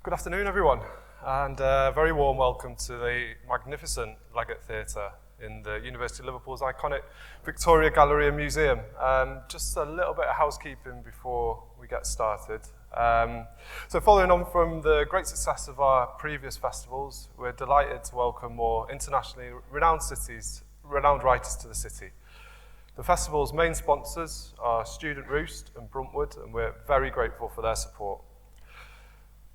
Good afternoon, everyone, and a very warm welcome to the magnificent Leggett Theatre in the University of Liverpool's iconic Victoria Gallery and Museum. Just a little bit of housekeeping before we get started. So following on from the great success of our previous festivals, we're delighted to welcome more internationally renowned writers to the city. The festival's main sponsors are Student Roost and Bruntwood, and we're very grateful for their support.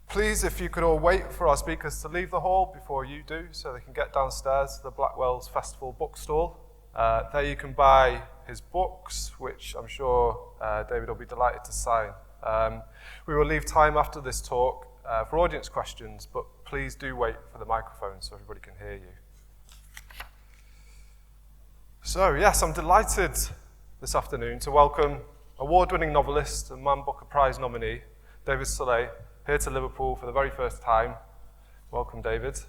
Please, if you could all wait for our speakers to leave the hall before you do, so they can get downstairs to the Blackwell's Festival bookstall. There you can buy his books, which I'm sure David will be delighted to sign. We will leave time after this talk for audience questions, but please do wait for the microphone so everybody can hear you. So yes, I'm delighted this afternoon to welcome award-winning novelist and Man Booker Prize nominee, David Szalay, here to Liverpool for the very first time. Welcome, David.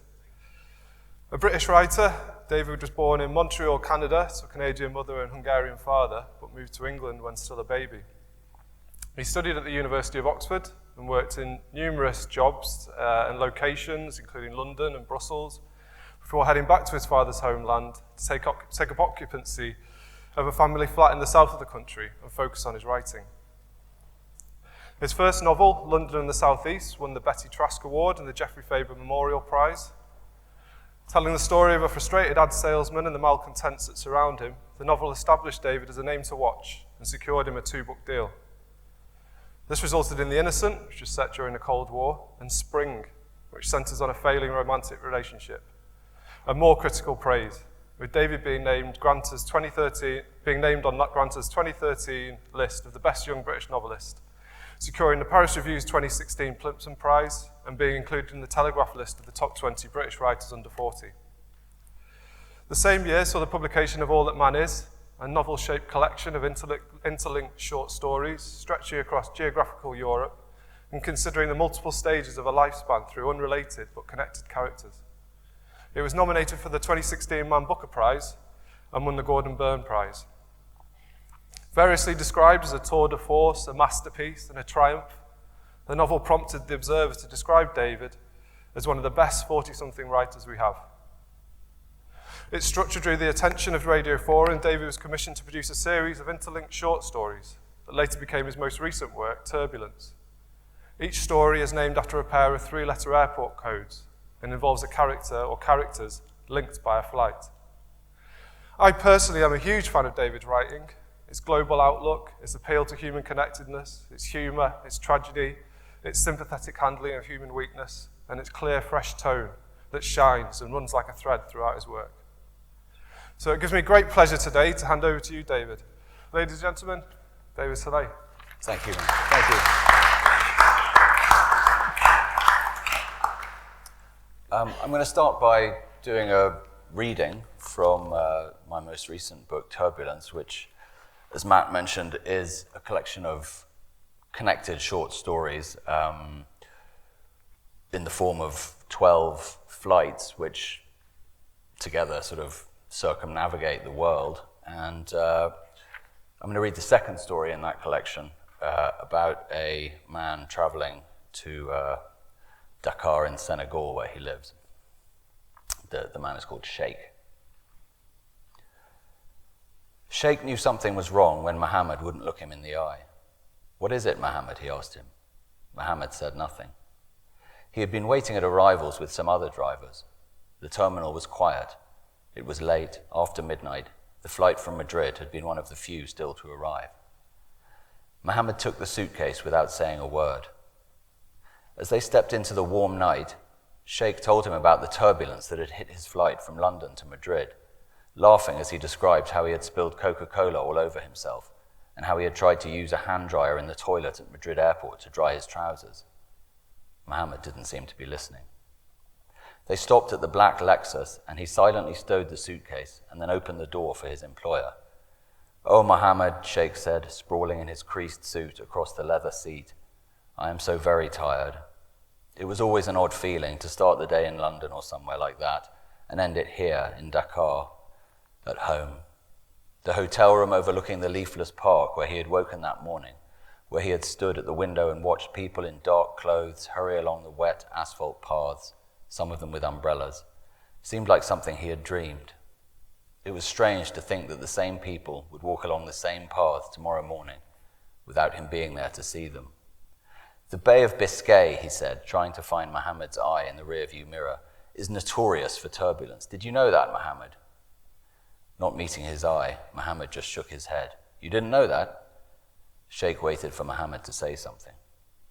A British writer, David was born in Montreal, Canada, to a Canadian mother and Hungarian father, but moved to England when still a baby. He studied at the University of Oxford and worked in numerous jobs and locations, including London and Brussels, before heading back to his father's homeland to take up occupancy of a family flat in the south of the country and focus on his writing. His first novel, London and the South East, won the Betty Trask Award and the Geoffrey Faber Memorial Prize. Telling the story of a frustrated ad salesman and the malcontents that surround him, the novel established David as a name to watch and secured him a 2-book deal. This resulted in The Innocent, which was set during the Cold War, and Spring, which centres on a failing romantic relationship. And more critical praise, with David being named on Granta's 2013 list of the best young British novelist, securing the Paris Review's 2016 Plimpton Prize and being included in the Telegraph list of the top 20 British writers under 40. The same year saw the publication of All That Man Is, a novel-shaped collection of interlinked short stories stretching across geographical Europe and considering the multiple stages of a lifespan through unrelated but connected characters. It was nominated for the 2016 Man Booker Prize and won the Gordon Byrne Prize. Variously described as a tour de force, a masterpiece, and a triumph, the novel prompted the Observer to describe David as one of the best 40-something writers we have. Its structure drew the attention of Radio 4, and David was commissioned to produce a series of interlinked short stories that later became his most recent work, Turbulence. Each story is named after a pair of 3-letter airport codes and involves a character or characters linked by a flight. I personally am a huge fan of David's writing. Its global outlook, its appeal to human connectedness, its humour, its tragedy, its sympathetic handling of human weakness, and its clear, fresh tone that shines and runs like a thread throughout his work. So it gives me great pleasure today to hand over to you, David. Ladies and gentlemen, David Szalay. Thank you. Thank you. I'm going to start by doing a reading from my most recent book, Turbulence, which, as Matt mentioned, is a collection of connected short stories in the form of 12 flights, which together sort of circumnavigate the world. And I'm going to read the second story in that collection about a man traveling to Dakar in Senegal, where he lives. The man is called Sheikh. Sheikh knew something was wrong when Mohammed wouldn't look him in the eye. "What is it, Mohammed?" he asked him. Mohammed said nothing. He had been waiting at arrivals with some other drivers. The terminal was quiet. It was late, after midnight. The flight from Madrid had been one of the few still to arrive. Mohammed took the suitcase without saying a word. As they stepped into the warm night, Sheikh told him about the turbulence that had hit his flight from London to Madrid, laughing as he described how he had spilled Coca-Cola all over himself and how he had tried to use a hand dryer in the toilet at Madrid airport to dry his trousers. Mohammed didn't seem to be listening. They stopped at the black Lexus, and he silently stowed the suitcase and then opened the door for his employer. "Oh, Mohammed," Sheikh said, sprawling in his creased suit across the leather seat. "I am so very tired." It was always an odd feeling to start the day in London or somewhere like that and end it here in Dakar, at home. The hotel room overlooking the leafless park where he had woken that morning where he had stood at the window and watched people in dark clothes hurry along the wet asphalt paths, some of them with umbrellas, seemed like something he had dreamed. It was strange to think that the same people would walk along the same paths tomorrow morning without him being there to see them. The Bay of Biscay, he said, trying to find Mohammed's eye in the rearview mirror, is notorious for turbulence. Did you know that, Mohammed? Not meeting his eye, Mohammed just shook his head. You didn't know that? Sheikh waited for Mohammed to say something.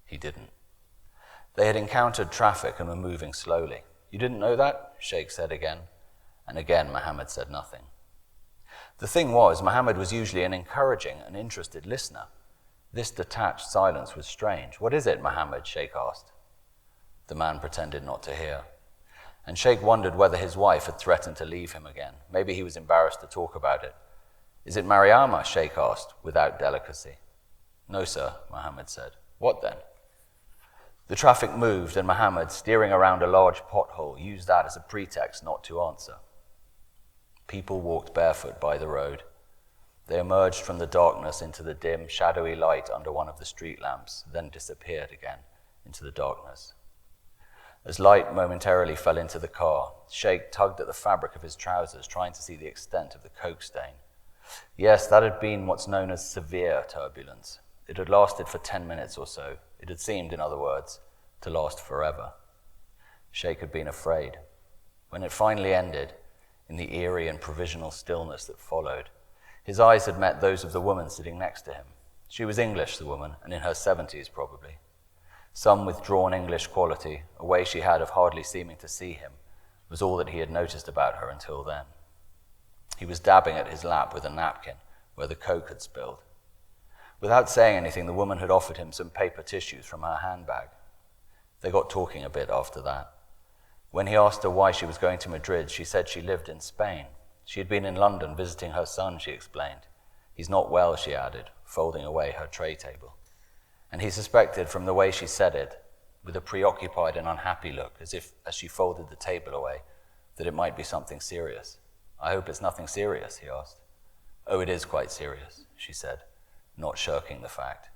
He didn't. They had encountered traffic and were moving slowly. You didn't know that? Sheikh said again. And again, Mohammed said nothing. The thing was, Mohammed was usually an encouraging and interested listener. This detached silence was strange. What is it, Mohammed? Sheikh asked. The man pretended not to hear. And Sheikh wondered whether his wife had threatened to leave him again. Maybe he was embarrassed to talk about it. Is it Mariama? Sheikh asked, without delicacy. No, sir, Mohammed said. What then? The traffic moved, and Mohammed, steering around a large pothole, used that as a pretext not to answer. People walked barefoot by the road. They emerged from the darkness into the dim, shadowy light under one of the street lamps, then disappeared again into the darkness. As light momentarily fell into the car, Sheikh tugged at the fabric of his trousers, trying to see the extent of the coke stain. Yes, that had been what's known as severe turbulence. It had lasted for 10 minutes or so. It had seemed, in other words, to last forever. Sheikh had been afraid. When it finally ended, in the eerie and provisional stillness that followed, his eyes had met those of the woman sitting next to him. She was English, the woman, and in her 70s probably. Some withdrawn English quality, a way she had of hardly seeming to see him, was all that he had noticed about her until then. He was dabbing at his lap with a napkin where the coke had spilled. Without saying anything, the woman had offered him some paper tissues from her handbag. They got talking a bit after that. When he asked her why she was going to Madrid, she said she lived in Spain. She had been in London visiting her son, she explained. He's not well, she added, folding away her tray table. And he suspected from the way she said it, with a preoccupied and unhappy look, as she folded the table away, that it might be something serious. I hope it's nothing serious, he asked. Oh, it is quite serious, she said, not shirking the fact.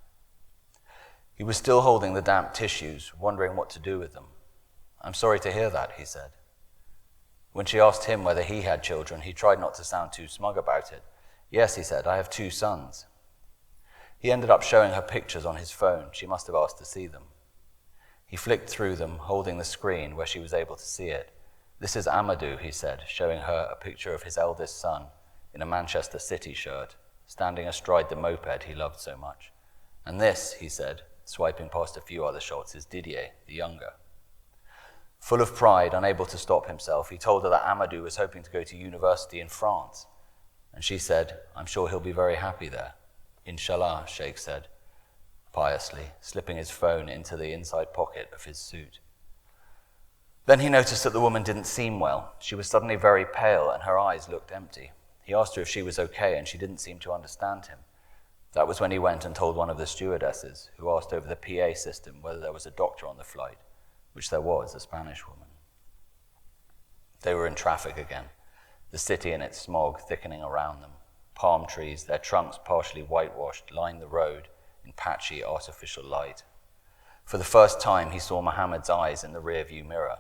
He was still holding the damp tissues, wondering what to do with them. I'm sorry to hear that, he said. When she asked him whether he had children, he tried not to sound too smug about it. Yes, he said, I have 2 sons. He ended up showing her pictures on his phone. She must have asked to see them. He flicked through them, holding the screen where she was able to see it. This is Amadou, he said, showing her a picture of his eldest son in a Manchester City shirt, standing astride the moped he loved so much. And this, he said, swiping past a few other shots, is Didier, the younger. Full of pride, unable to stop himself, he told her that Amadou was hoping to go to university in France. And she said, I'm sure he'll be very happy there. Inshallah, Sheikh said, piously, slipping his phone into the inside pocket of his suit. Then he noticed that the woman didn't seem well. She was suddenly very pale and her eyes looked empty. He asked her if she was okay and she didn't seem to understand him. That was when he went and told one of the stewardesses, who asked over the PA system whether there was a doctor on the flight, which there was, a Spanish woman. They were in traffic again, the city and its smog thickening around them. Palm trees, their trunks partially whitewashed, lined the road in patchy artificial light. For the first time, he saw Mohammed's eyes in the rearview mirror.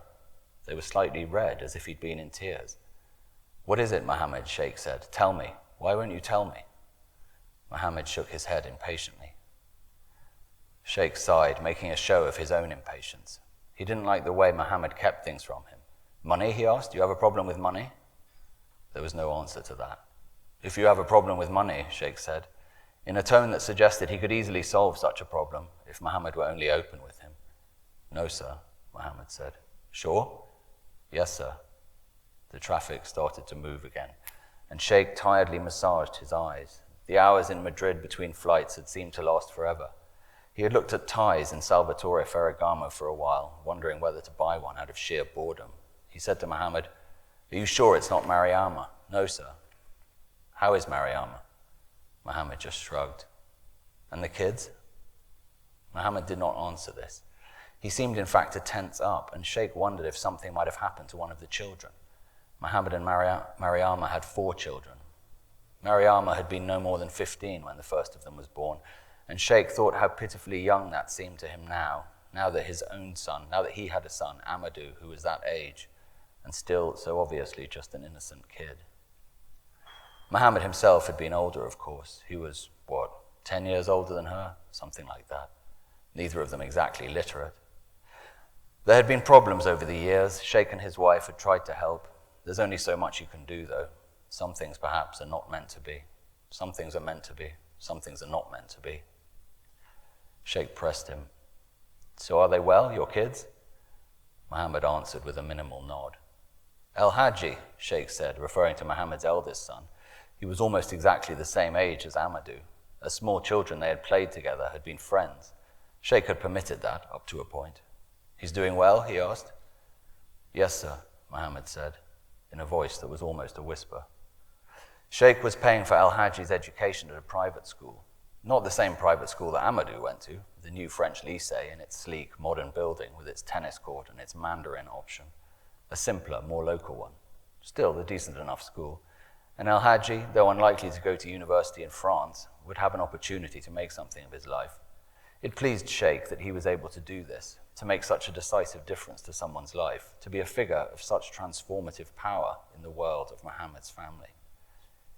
They were slightly red, as if he'd been in tears. What is it, Mohammed? Sheikh said. Tell me. Why won't you tell me? Mohammed shook his head impatiently. Sheikh sighed, making a show of his own impatience. He didn't like the way Mohammed kept things from him. Money, he asked. Do you have a problem with money? There was no answer to that. If you have a problem with money, Sheikh said, in a tone that suggested he could easily solve such a problem if Mohammed were only open with him. No, sir, Mohammed said. Sure? Yes, sir. The traffic started to move again, and Sheikh tiredly massaged his eyes. The hours in Madrid between flights had seemed to last forever. He had looked at ties in Salvatore Ferragamo for a while, wondering whether to buy one out of sheer boredom. He said to Mohammed, Are you sure it's not Mariama? No, sir. How is Mariama? Mohammed just shrugged. And the kids? Mohammed did not answer this. He seemed in fact to tense up, and Sheikh wondered if something might have happened to one of the children. Mohammed and Mariama had 4 children. Mariama had been no more than 15 when the first of them was born, And Sheikh thought how pitifully young that seemed to him now that his own son, now that he had a son, Amadou, who was that age, and still so obviously just an innocent kid. Mohammed himself had been older, of course. He was, 10 years older than her? Something like that. Neither of them exactly literate. There had been problems over the years. Sheikh and his wife had tried to help. There's only so much you can do, though. Some things perhaps are not meant to be. Some things are meant to be. Some things are not meant to be. Sheikh pressed him. So are they well, your kids? Mohammed answered with a minimal nod. El Hadji, Sheikh said, referring to Mohammed's eldest son. He was almost exactly the same age as Amadou. As small children, they had played together, had been friends. Sheikh had permitted that, up to a point. He's doing well, he asked. Yes, sir, Mohammed said, in a voice that was almost a whisper. Sheikh was paying for El Hadji's education at a private school. Not the same private school that Amadou went to, the new French lycée in its sleek, modern building with its tennis court and its Mandarin option. A simpler, more local one. Still a decent enough school. And El Hadji, though unlikely to go to university in France, would have an opportunity to make something of his life. It pleased Sheikh that he was able to do this, to make such a decisive difference to someone's life, to be a figure of such transformative power in the world of Mohammed's family.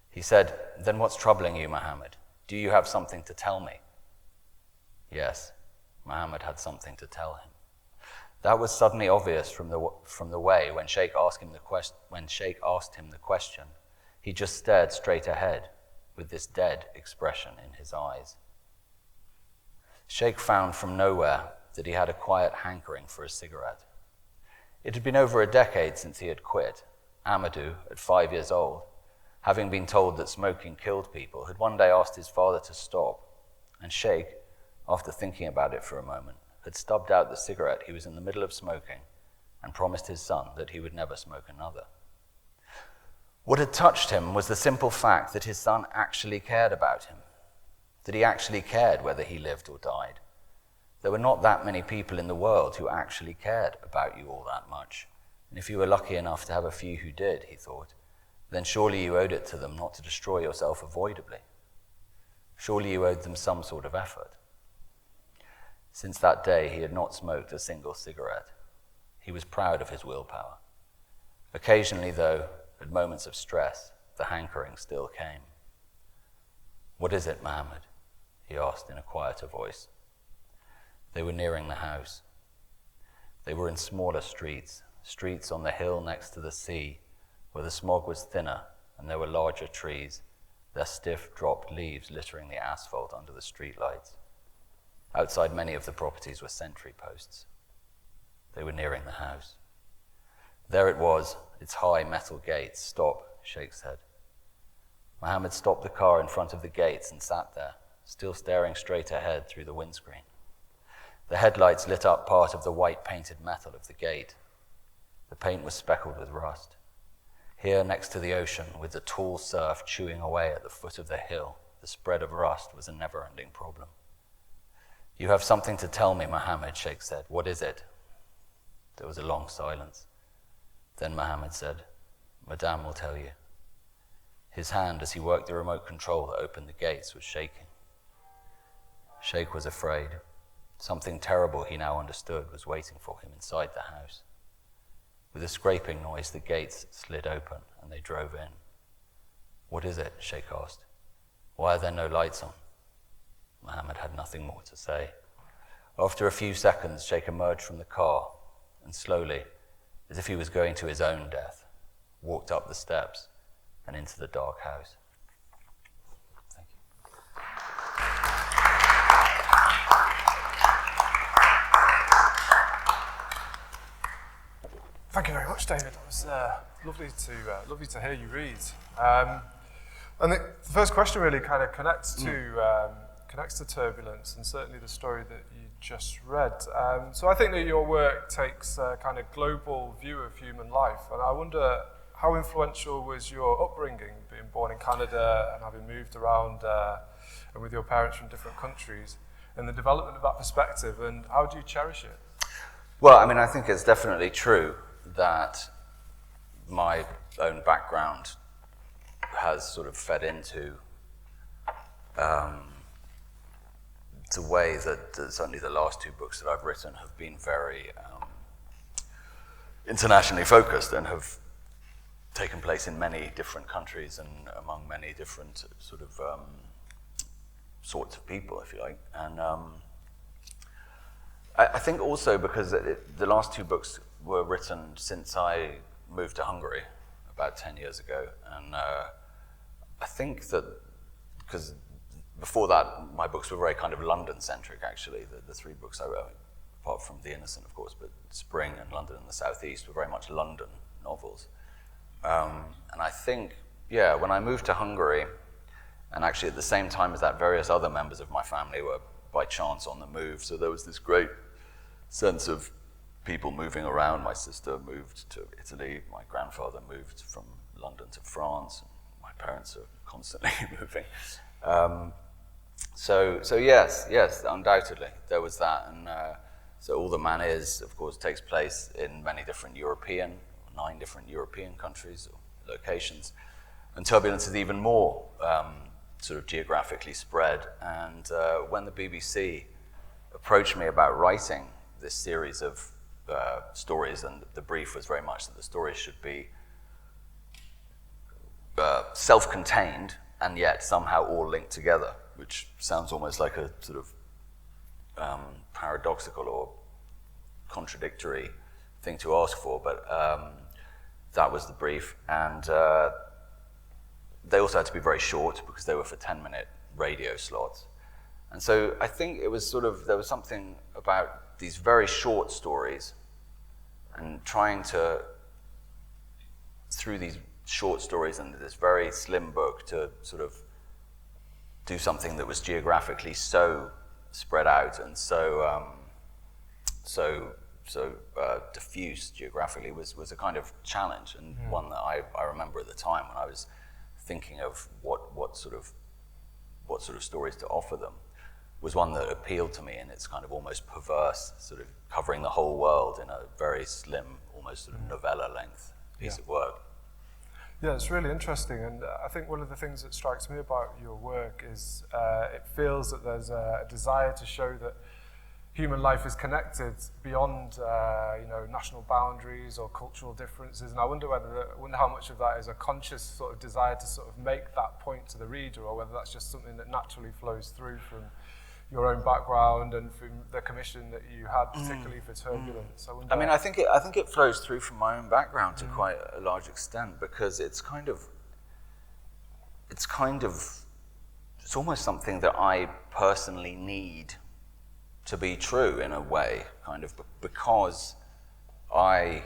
He said, "Then what's troubling you, Mohammed? Do you have something to tell me?" Yes, Mohammed had something to tell him. That was suddenly obvious from the way when Sheikh asked him the question. He just stared straight ahead with this dead expression in his eyes. Sheikh found from nowhere that he had a quiet hankering for a cigarette. It had been over a decade since he had quit. Amadou, at 5 years old, having been told that smoking killed people, had one day asked his father to stop, and Sheikh, after thinking about it for a moment, had stubbed out the cigarette he was in the middle of smoking and promised his son that he would never smoke another. What had touched him was the simple fact that his son actually cared about him, that he actually cared whether he lived or died. There were not that many people in the world who actually cared about you all that much, and if you were lucky enough to have a few who did, he thought, then surely you owed it to them not to destroy yourself avoidably. Surely you owed them some sort of effort. Since that day, he had not smoked a single cigarette. He was proud of his willpower. Occasionally, though, at moments of stress, the hankering still came. "What is it, Mohammed?" he asked in a quieter voice. They were nearing the house. They were in smaller streets on the hill next to the sea, where the smog was thinner and there were larger trees, their stiff, dropped leaves littering the asphalt under the streetlights. Outside many of the properties were sentry posts. They were nearing the house. There it was, its high metal gates. "Stop," Sheikh said. Mohammed stopped the car in front of the gates and sat there, still staring straight ahead through the windscreen. The headlights lit up part of the white painted metal of the gate. The paint was speckled with rust. Here, next to the ocean, with the tall surf chewing away at the foot of the hill, the spread of rust was a never-ending problem. "You have something to tell me, Mohammed," Sheikh said. "What is it?" There was a long silence. Then Mohammed said, "Madame will tell you." His hand, as he worked the remote control that opened the gates, was shaking. Sheikh was afraid. Something terrible, he now understood, was waiting for him inside the house. With a scraping noise, the gates slid open and they drove in. "What is it?" Sheikh asked. "Why are there no lights on?" Mohammed had nothing more to say. After a few seconds, Sheikh emerged from the car and slowly, as if he was going to his own death, walked up the steps and into the dark house. Thank you. Thank you very much, David. That was lovely to hear you read. And the first question really kind of connects to Turbulence, and certainly the story that you just read. So I think that your work takes a kind of global view of human life, and I wonder how influential was your upbringing, being born in Canada and having moved around and with your parents from different countries, and the development of that perspective, and how do you cherish it? Well, I mean, I think it's definitely true that my own background has sort of fed into it's a way that certainly the last two books that I've written have been very internationally focused and have taken place in many different countries and among many different sort of sorts of people, if you like. And I think also because the last two books were written since I moved to Hungary about 10 years ago. And I think that because before that, my books were very kind of London-centric, actually. The three books I wrote, apart from The Innocent, of course, but Spring and London and the South East were very much London novels. And I think, yeah, when I moved to Hungary, and actually at the same time as that, various other members of my family were by chance on the move, so there was this great sense of people moving around. My sister moved to Italy, my grandfather moved from London to France, and my parents are constantly moving. So yes, undoubtedly, there was that. And so All the Man Is, of course, takes place in many different 9 different European countries or locations. And Turbulence is even more sort of geographically spread. And when the BBC approached me about writing this series of stories, and the brief was very much that the stories should be self-contained and yet somehow all linked together, which sounds almost like a sort of paradoxical or contradictory thing to ask for, but that was the brief. And they also had to be very short because they were for 10-minute radio slots. And so I think it was sort of, there was something about these very short stories and trying to, through these short stories and this very slim book, to sort of do something that was geographically so spread out and so diffuse geographically was a kind of challenge, and one that I remember at the time when I was thinking of what sort of stories to offer them, was one that appealed to me in its kind of almost perverse sort of covering the whole world in a very slim, almost sort of novella length piece of work. Yeah, it's really interesting, and I think one of the things that strikes me about your work is it feels that there's a desire to show that human life is connected beyond national boundaries or cultural differences, and I wonder how much of that is a conscious sort of desire to sort of make that point to the reader, or whether that's just something that naturally flows through from your own background and from the commission that you had, particularly for Turbulence. I think it flows through from my own background to quite a large extent, because it's almost something that I personally need to be true in a way, kind of, because I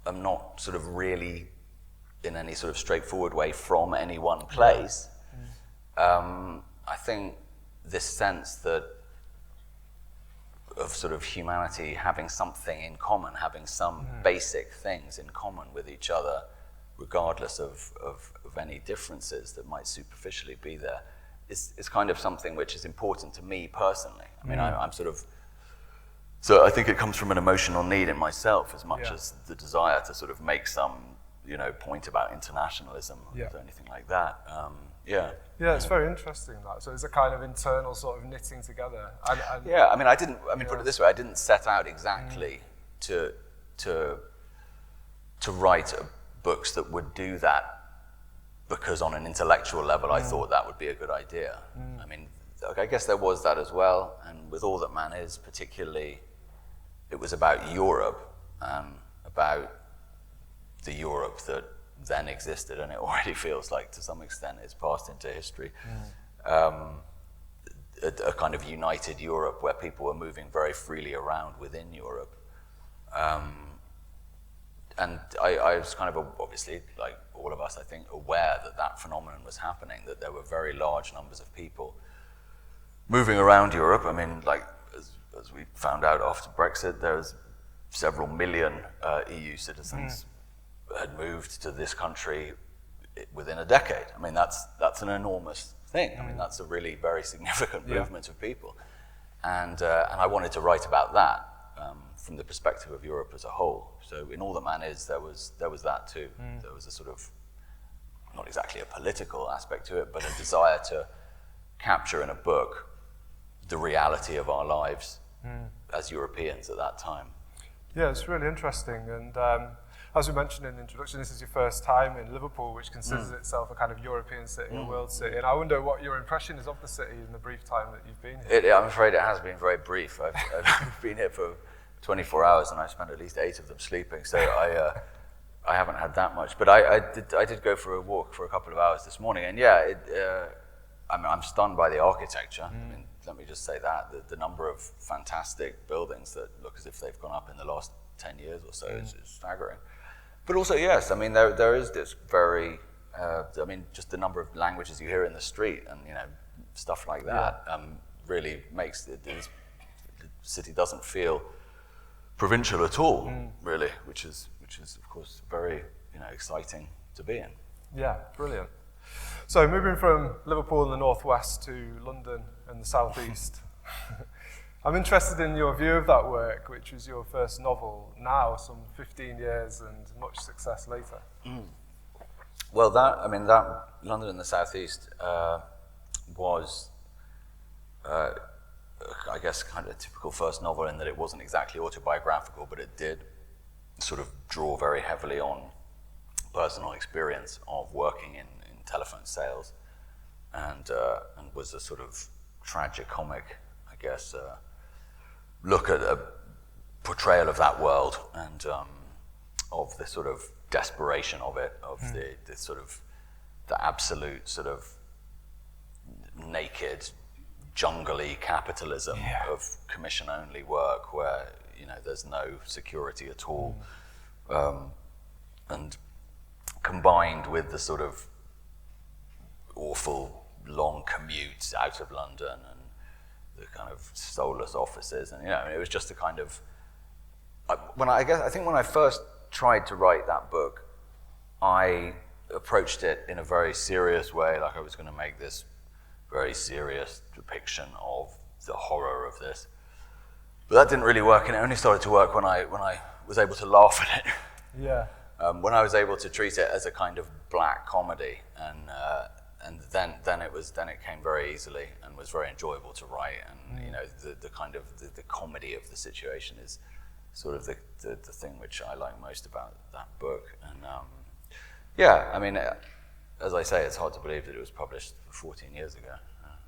am not sort of really in any sort of straightforward way from any one place. I think this sense that of sort of humanity having something in common, having some basic things in common with each other, regardless of any differences that might superficially be there, is kind of something which is important to me personally. I mean, I'm sort of, so I think it comes from an emotional need in myself as much as the desire to sort of make some, point about internationalism or anything like that. Yeah, it's very interesting that. So it's a kind of internal sort of knitting together. Put it this way, I didn't set out exactly to write books that would do that, because on an intellectual level I thought that would be a good idea. I mean, I guess there was that as well, and with All That Man Is particularly, it was about Europe, about the Europe that then existed, and it already feels like to some extent it's passed into history. A kind of united Europe where people were moving very freely around within Europe. And I was kind of, obviously, like all of us, I think, aware that phenomenon was happening, that there were very large numbers of people moving around Europe. I mean, like, as we found out after Brexit, there's several million EU citizens had moved to this country within a decade. I mean, that's an enormous thing. I mean, that's a really very significant movement of people. And I wanted to write about that from the perspective of Europe as a whole. So in All That Man Is, there was that too. There was a sort of, not exactly a political aspect to it, but a desire to capture in a book the reality of our lives as Europeans at that time. Yeah, it's really interesting. And as we mentioned in the introduction, this is your first time in Liverpool, which considers itself a kind of European city, a world city. And I wonder what your impression is of the city in the brief time that you've been here. I'm afraid it has been very brief. I've been here for 24 hours and I spent at least 8 of them sleeping, so I haven't had that much. But I did go for a walk for a couple of hours this morning, and yeah, I'm stunned by the architecture. I mean, let me just say that. The number of fantastic buildings that look as if they've gone up in the last 10 years or so is staggering. But also, yes, I mean, there is this very, I mean, just the number of languages you hear in the street and, you know, stuff like that really makes the city doesn't feel provincial at all, really, which is of course very, you know, exciting to be in. Yeah, brilliant. So moving from Liverpool in the northwest to London in the southeast, I'm interested in your view of that work, which was your first novel now, some 15 years and much success later. Well, that London in the southeast was, I guess, kind of a typical first novel in that it wasn't exactly autobiographical, but it did sort of draw very heavily on personal experience of working in telephone sales, and was a sort of tragicomic, I guess, look at a portrayal of that world and of the sort of desperation of it, of the sort of the absolute sort of naked, jungly capitalism of commission-only work where, you know, there's no security at all, and combined with the sort of awful long commutes out of London and the kind of soulless offices, and, you know, I mean, it was just a kind of I think when I first tried to write that book, I approached it in a very serious way, like I was going to make this very serious depiction of the horror of this. But that didn't really work, and it only started to work when I was able to laugh at it. Yeah. When I was able to treat it as a kind of black comedy, and then it came very easily and was very enjoyable to write. And you know, the kind of the comedy of the situation is sort of the thing which I like most about that book. And yeah, I mean, as I say, it's hard to believe that it was published 14 years ago.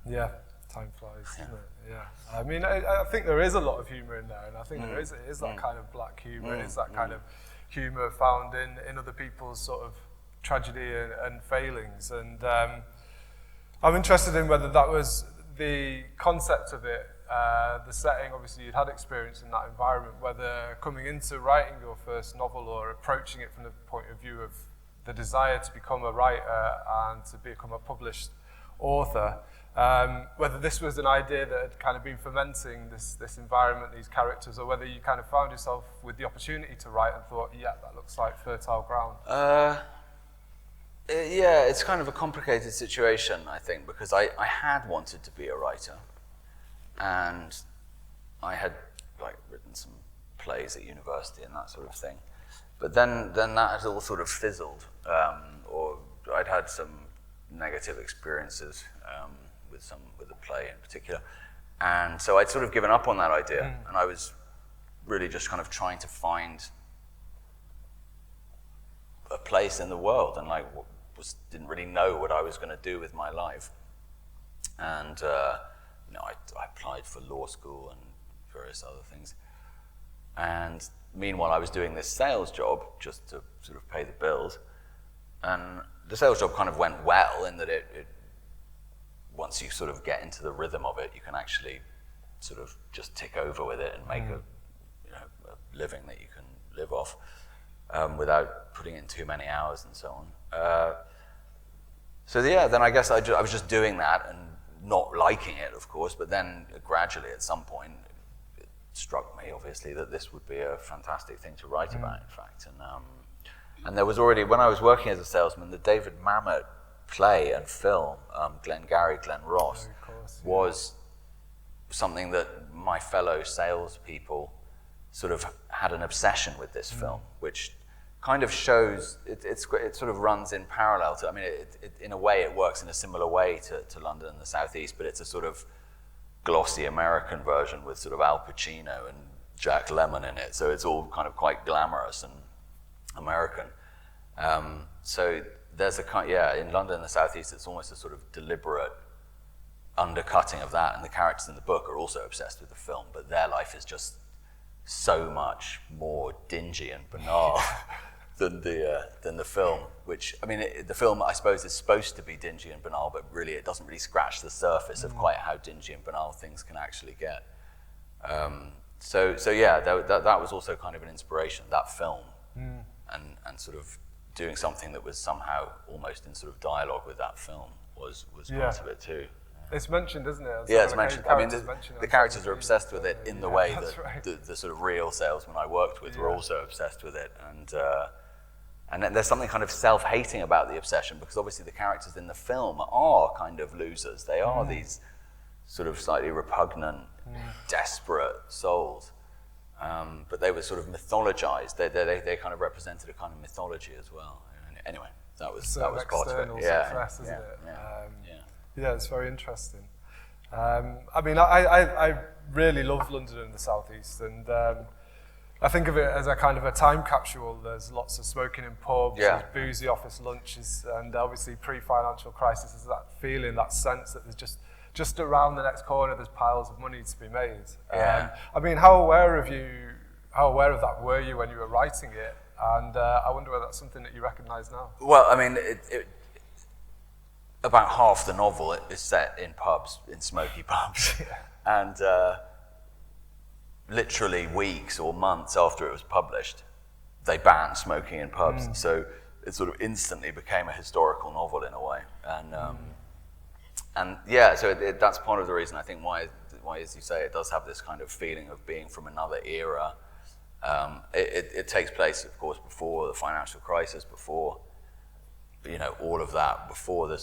Yeah, time flies, doesn't it? Yeah. I mean, I think there is a lot of humour in there, and I think it is that kind of black humour. It is that kind of humour found in other people's sort of tragedy and failings. And I'm interested in whether that was the concept of it, the setting. Obviously, you'd had experience in that environment, whether coming into writing your first novel or approaching it from the point of view of the desire to become a writer and to become a published author, whether this was an idea that had kind of been fermenting this environment, these characters, or whether you kind of found yourself with the opportunity to write and thought, yeah, that looks like fertile ground. Yeah, it's kind of a complicated situation, I think, because I had wanted to be a writer, and I had written some plays at university and that sort of thing. But then that had all sort of fizzled, or I'd had some negative experiences with a play in particular, and so I'd sort of given up on that idea, and I was really just kind of trying to find a place in the world, and didn't really know what I was going to do with my life. And I applied for law school and various other things, and meanwhile I was doing this sales job just to sort of pay the bills, and the sales job kind of went well in that it once you sort of get into the rhythm of it, you can actually sort of just tick over with it and make a living that you can live off without putting in too many hours and so on. So yeah, then I guess I was just doing that and not liking it, of course, but then gradually at some point it struck me, obviously, that this would be a fantastic thing to write about, in fact. And there was already, when I was working as a salesman, the David Mamet play and film, Glengarry Glen Ross, was something that my fellow salespeople sort of had an obsession with this film, which kind of shows, it sort of runs in parallel to, I mean, in a way it works in a similar way to London and the Southeast, but it's a sort of glossy American version with sort of Al Pacino and Jack Lemmon in it. So it's all kind of quite glamorous and American. So there's a kind, in London and the Southeast, it's almost a sort of deliberate undercutting of that, and the characters in the book are also obsessed with the film, but their life is just so much more dingy and banal than the film, which, I mean, the film, I suppose, is supposed to be dingy and banal, but really it doesn't really scratch the surface of quite how dingy and banal things can actually get. So that was also kind of an inspiration, that film, and sort of doing something that was somehow almost in sort of dialogue with that film was part of it too. It's mentioned, isn't it? It's mentioned. I mean, the characters are obsessed with it in the way that right. the sort of real salesmen I worked with were also obsessed with it. And then there's something kind of self-hating about the obsession, because obviously the characters in the film are kind of losers. They are these sort of slightly repugnant, desperate souls. But they were sort of mythologized. They kind of represented a kind of mythology as well. Anyway, that was part of it. Success, isn't it? Yeah, it's very interesting. I mean, I really love London and the Southeast, and I think of it as a kind of a time capsule. There's lots of smoking in pubs, there's boozy office lunches, and obviously pre-financial crisis, there's that feeling, that sense that there's just around the next corner, there's piles of money to be made. I mean, how aware of that were you when you were writing it? And I wonder whether that's something that you recognise now. Well, I mean, about half the novel is set in pubs, in smoky pubs. And literally weeks or months after it was published, they banned smoking in pubs. So it sort of instantly became a historical novel in a way. And so that's part of the reason I think why, as you say, it does have this kind of feeling of being from another era. It takes place, of course, before the financial crisis, before all of that, before the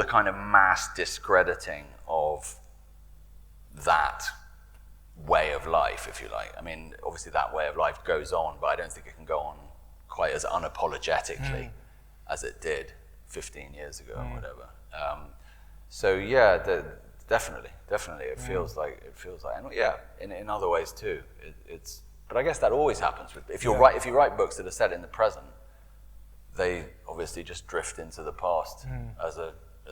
kind of mass discrediting of that way of life, if you like. I mean, obviously that way of life goes on, but I don't think it can go on quite as unapologetically as it did 15 years ago or whatever. Definitely, it feels like, and in other ways too. But I guess that always happens if you write books that are set in the present, they obviously just drift into the past as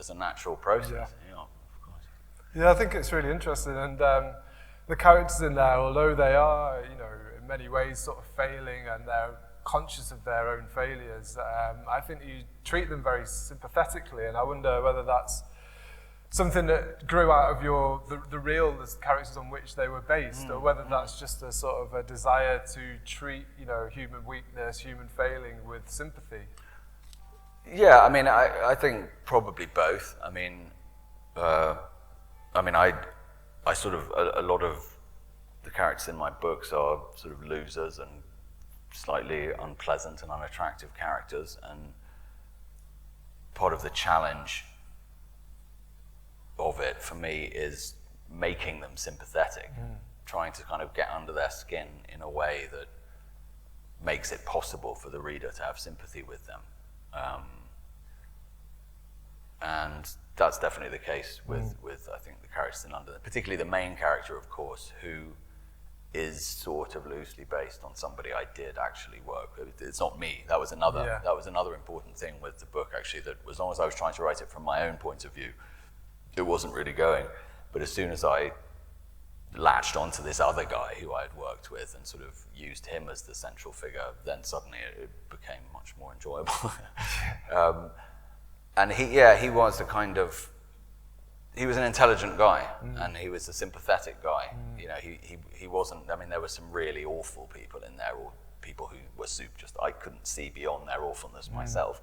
a natural process. Of course. Yeah, I think it's really interesting, and the characters in there, although they are, in many ways sort of failing and they're conscious of their own failures, I think you treat them very sympathetically, and I wonder whether that's something that grew out of the real characters on which they were based, or whether that's just a sort of a desire to treat human weakness, human failing with sympathy. Yeah, I mean, I think probably both. I mean, I sort of a lot of the characters in my books are sort of losers and slightly unpleasant and unattractive characters, and part of the challenge of it for me is making them sympathetic, trying to kind of get under their skin in a way that makes it possible for the reader to have sympathy with them. And that's definitely the case with I think the characters in London, particularly the main character, of course, who is sort of loosely based on somebody I did actually work with. It's not me. That was another important thing with the book, actually, that as long as I was trying to write it from my own point of view, it wasn't really going. But as soon as I latched onto this other guy who I had worked with and sort of used him as the central figure, then suddenly it became much more enjoyable. And he was he was an intelligent guy, and he was a sympathetic guy. He wasn't, I mean, there were some really awful people in there, or people who were I couldn't see beyond their awfulness myself.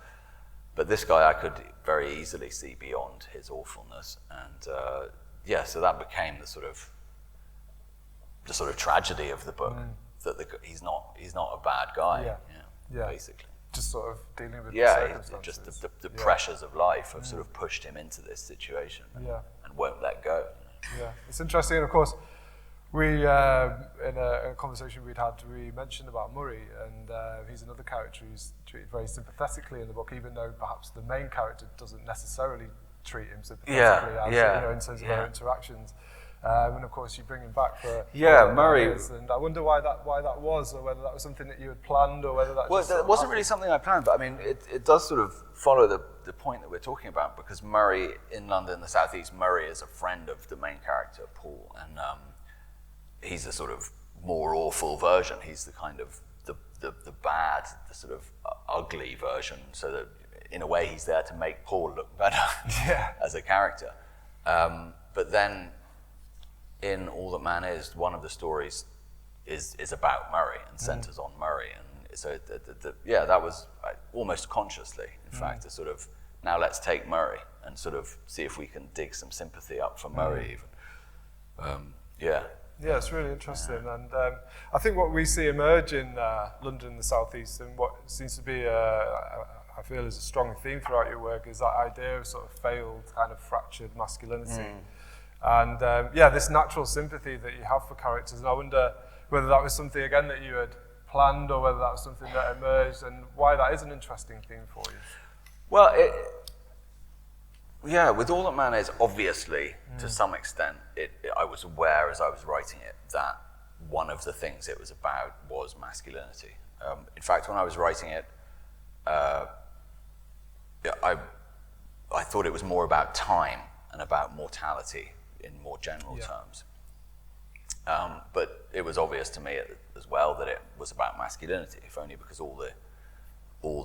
But this guy, I could very easily see beyond his awfulness, and so that became the sort of tragedy of the book, that he's not a bad guy, basically. Just sort of dealing with the circumstances. Just the pressures of life have sort of pushed him into this situation and won't let go. Yeah, it's interesting, and of course, we in a conversation we mentioned about Murray, and he's another character who's treated very sympathetically in the book, even though perhaps the main character doesn't necessarily treat him sympathetically as, yeah. you know, in terms of their interactions. And of course, you bring him back for Murray. years, and I wonder why that was, or whether that was something that you had planned, or whether that. Well, just it wasn't really something I planned, but I mean, it does sort of follow the point that we're talking about, because Murray in London, the southeast, Murray is a friend of the main character Paul, and he's a sort of more awful version. He's the kind of the bad, the sort of ugly version, so that in a way he's there to make Paul look better as a character. But then in All That Man Is, one of the stories is about Murray and centers on Murray, and so that was almost consciously, in fact, a sort of, now let's take Murray and sort of see if we can dig some sympathy up for Murray even. Yeah, it's really interesting, and I think what we see emerge in London and the South East, and what seems to be, I feel, is a strong theme throughout your work, is that idea of sort of failed, kind of fractured masculinity. And this natural sympathy that you have for characters, and I wonder whether that was something, again, that you had planned, or whether that was something that emerged, and why that is an interesting theme for you. Well, with All That Man Is, obviously, to some extent, I was aware as I was writing it that one of the things it was about was masculinity. In fact, when I was writing it, I thought it was more about time and about mortality in more general terms. But it was obvious to me as well that it was about masculinity, if only because all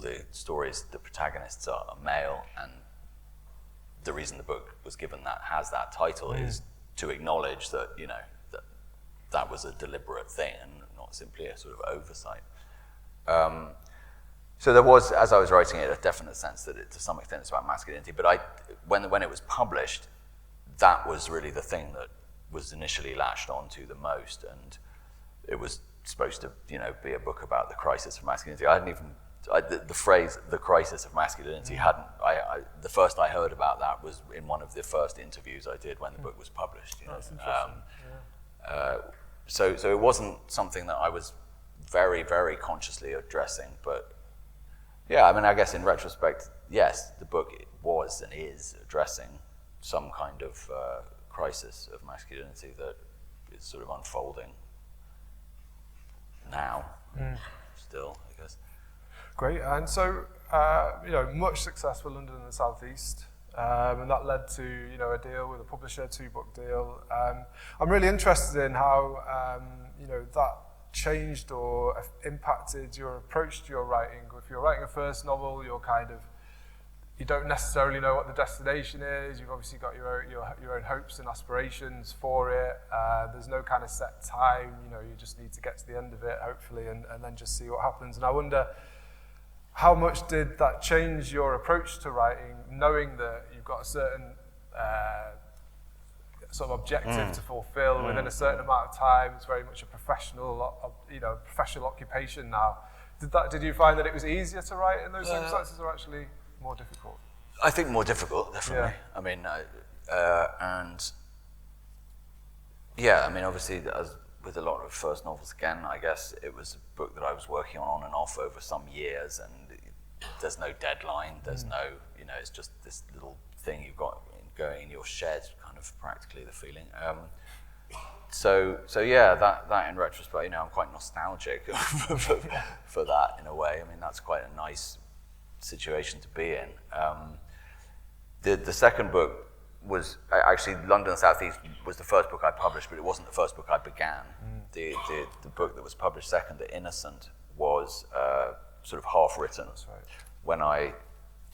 the stories, the protagonists are male, and the reason the book was given has that title is to acknowledge that, you know, that was a deliberate thing and not simply a sort of oversight. So there was, as I was writing it, a definite sense that to some extent it's about masculinity. But when it was published, that was really the thing that was initially latched onto the most, and it was supposed to, you know, be a book about the crisis of masculinity. The phrase "the crisis of masculinity" the first I heard about that was in one of the first interviews I did when the book was published. You know? That's interesting. So it wasn't something that I was very, very consciously addressing, but yeah, I mean, I guess in retrospect, yes, the book was and is addressing some kind of crisis of masculinity that is sort of unfolding now, still, I guess. Great, and so, much success for London and the South East, and that led to, a deal with a publisher, 2-book deal. I'm really interested in how, that changed or impacted your approach to your writing. If you're writing a first novel, you don't necessarily know what the destination is. You've obviously got your own hopes and aspirations for it. There's no kind of set time. You just need to get to the end of it, hopefully, and then just see what happens. And I wonder, how much did that change your approach to writing, knowing that you've got a certain sort of objective to fulfill within a certain amount of time? It's very much a professional occupation now. Did you find that it was easier to write in those circumstances, or actually more difficult? I think more difficult, definitely. Yeah. I mean, obviously, as with a lot of first novels, again, I guess it was a book that I was working on and off over some years, and there's no deadline, there's no, it's just this little thing you've got going in your shed, kind of practically the feeling. So that in retrospect, I'm quite nostalgic for that in a way. I mean, that's quite a nice situation to be in. The second book was actually London South East was the first book I published, but it wasn't the first book I began. The book that was published second, The Innocent, was sort of half written when I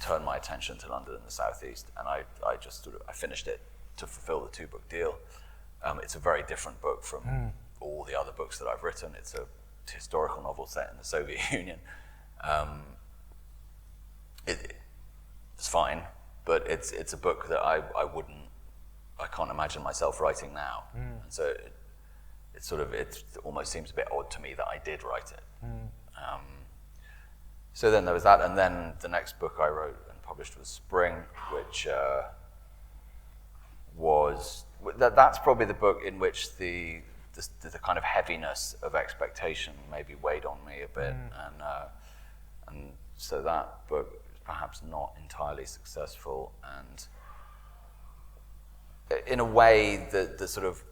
turned my attention to London and the South East, and I just I finished it to fulfill the 2-book deal. It's a very different book from all the other books that I've written. It's a historical novel set in the Soviet Union. It's fine, but it's a book that I can't imagine myself writing now. And so it almost seems a bit odd to me that I did write it. So then there was that, and then the next book I wrote and published was Spring, which that's probably the book in which the kind of heaviness of expectation maybe weighed on me a bit, and so that book was perhaps not entirely successful, and in a way, the sort of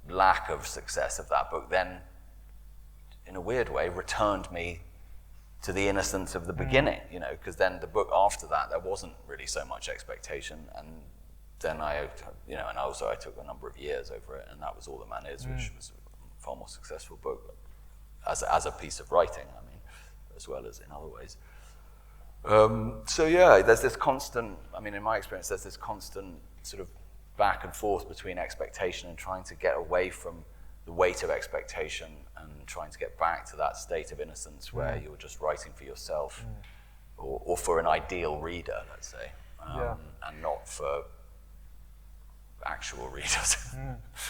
lack of success of that book then, in a weird way, returned me to the innocence of the beginning, you know, because then the book after that, there wasn't really so much expectation, and then I took a number of years over it, and that was All That Man Is, which was a far more successful book as a piece of writing, I mean, as well as in other ways. So yeah, there's this constant, I mean, in my experience, there's this constant sort of back and forth between expectation and trying to get away from the weight of expectation and trying to get back to that state of innocence where you're just writing for yourself or for an ideal reader, let's say, and not for actual readers.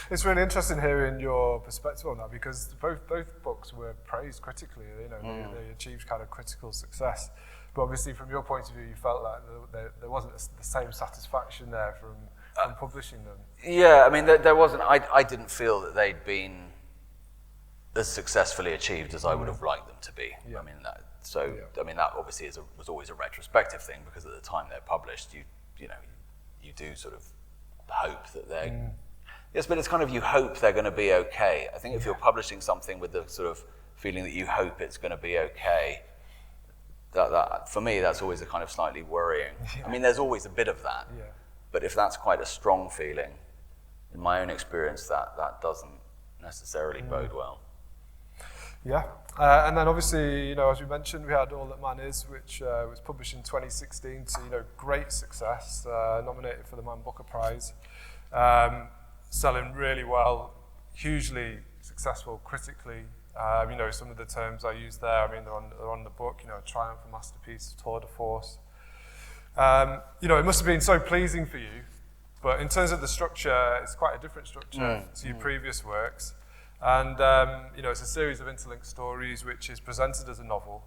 It's really interesting hearing your perspective on that, because both books were praised critically. You know, they achieved kind of critical success. But obviously, from your point of view, you felt like there wasn't the same satisfaction there from publishing them. Yeah, I mean, there wasn't. I didn't feel that they'd been as successfully achieved as I would have liked them to be. Yeah. I mean, I mean, that obviously was always a retrospective thing, because at the time they're published, you do sort of hope that they're. Yes, but it's kind of, you hope they're going to be okay. I think if you're publishing something with the sort of feeling that you hope it's going to be okay, that for me, that's always a kind of slightly worrying. Yeah. I mean, there's always a bit of that. Yeah. But if that's quite a strong feeling, in my own experience, that doesn't necessarily bode well. Yeah, and then obviously, you know, as we mentioned, we had All That Man Is, which was published in 2016 to, great success, nominated for the Man Booker Prize, selling really well, hugely successful critically. Some of the terms I used there, I mean, they're on the book, a triumph, a masterpiece, tour de force. It must have been so pleasing for you, but in terms of the structure, it's quite a different structure to your previous works. And, it's a series of interlinked stories which is presented as a novel.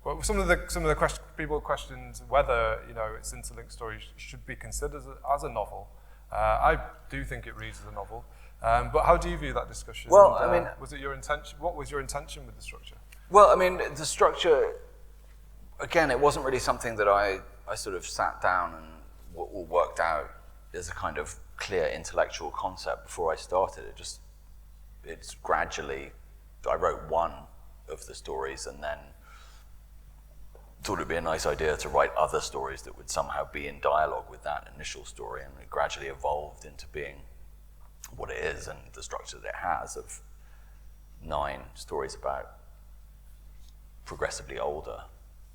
But some of the people questioned whether, its interlinked stories should be considered as a novel. I do think it reads as a novel. But how do you view that discussion? Well, And, I mean, was it your intention? What was your intention with the structure? Well, I mean, the structure, again, it wasn't really something that I sort of sat down and worked out as a kind of clear intellectual concept before I started. It's gradually, I wrote one of the stories and then thought it'd be a nice idea to write other stories that would somehow be in dialogue with that initial story, and it gradually evolved into being what it is and the structure that it has of 9 stories about progressively older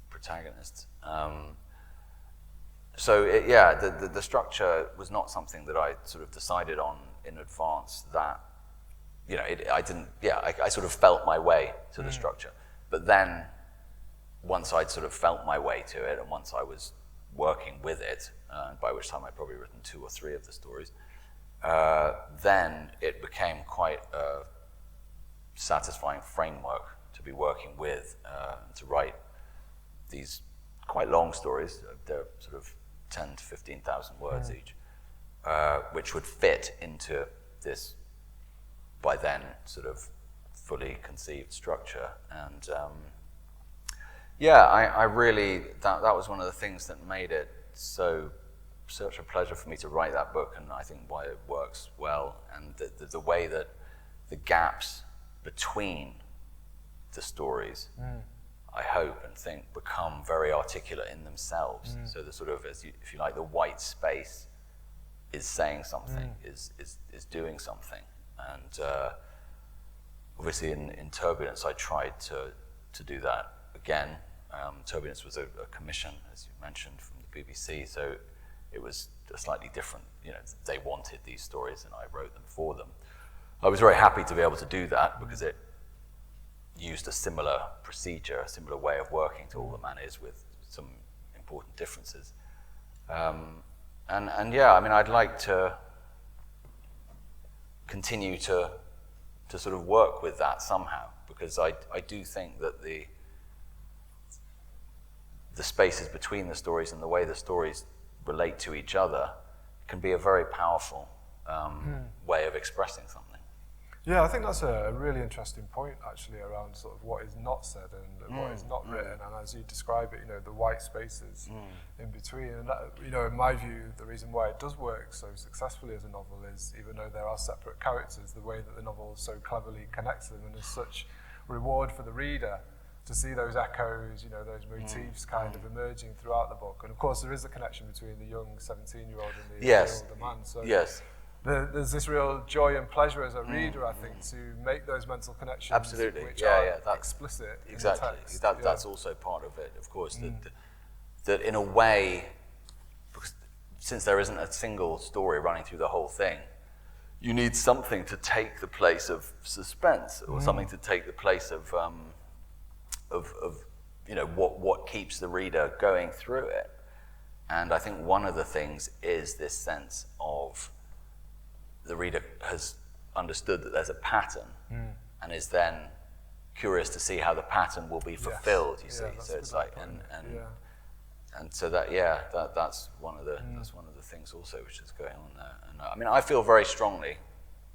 protagonists. The structure was not something that I sort of decided on in advance. That I sort of felt my way to the structure. But then, once I'd sort of felt my way to it, and once I was working with it, by which time I'd probably written 2 or 3 of the stories, then it became quite a satisfying framework to be working with, to write these quite long stories. They're sort of 10 to 15,000 words each, which would fit into this, by then, sort of fully conceived structure. And I really, that was one of the things that made it such a pleasure for me to write that book, and I think why it works well, and the way that the gaps between the stories, I hope and think, become very articulate in themselves. So the sort of, if you like, the white space is saying something, is doing something. And obviously in Turbulence, I tried to do that again. Turbulence was a commission, as you mentioned, from the BBC, so it was a slightly different, they wanted these stories and I wrote them for them. I was very happy to be able to do that because it used a similar procedure, a similar way of working to All That Man Is, with some important differences. I'd like to continue to sort of work with that somehow, because I do think that the spaces between the stories and the way the stories relate to each other can be a very powerful way of expressing something. Yeah, I think that's a really interesting point, actually, around sort of what is not said and what is not written, and as you describe it, the white spaces in between. And that, in my view, the reason why it does work so successfully as a novel is, even though there are separate characters, the way that the novel so cleverly connects them, and is such reward for the reader to see those echoes, those motifs kind of emerging throughout the book. And of course, there is a connection between the young 17-year-old and the older man. So yes. There's this real joy and pleasure as a reader, I think, to make those mental connections. Absolutely. Which are that's explicit exactly. in the text. That's also part of it, of course. That in a way, because since there isn't a single story running through the whole thing, you need something to take the place of suspense, or something to take the place of what keeps the reader going through it. And I think one of the things is this sense of the reader has understood that there's a pattern and is then curious to see how the pattern will be fulfilled, you see. So it's like, and so that's one of the things also which is going on there. And I mean, I feel very strongly,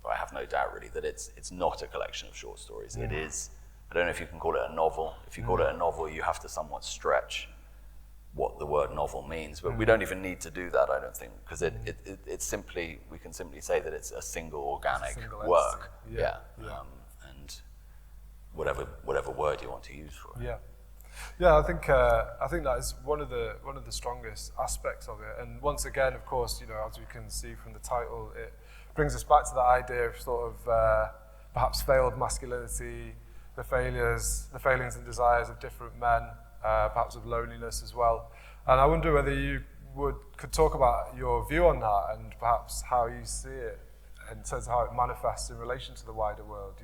but I have no doubt really, that it's not a collection of short stories. It is, I don't know if you can call it a novel. If you call it a novel, you have to somewhat stretch what the word novel means, but we don't even need to do that, I don't think, because it's simply, we can simply say that it's a single organic work, and whatever word you want to use for it. I think that is one of the strongest aspects of it. And once again, of course, as we can see from the title, it brings us back to that idea of sort of perhaps failed masculinity, the failings and desires of different men. Perhaps of loneliness as well. And I wonder whether you could talk about your view on that and perhaps how you see it in terms of how it manifests in relation to the wider world.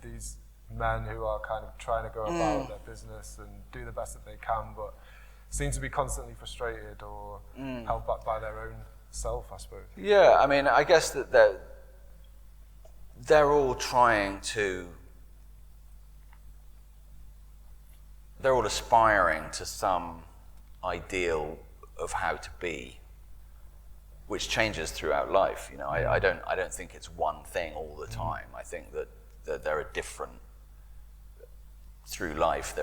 These men who are kind of trying to go about their business and do the best that they can, but seem to be constantly frustrated or held back by their own self, I suppose. Yeah, I mean, I guess that they're all trying to... They're all aspiring to some ideal of how to be, which changes throughout life. I don't think it's one thing all the time. I think that there are different, through life,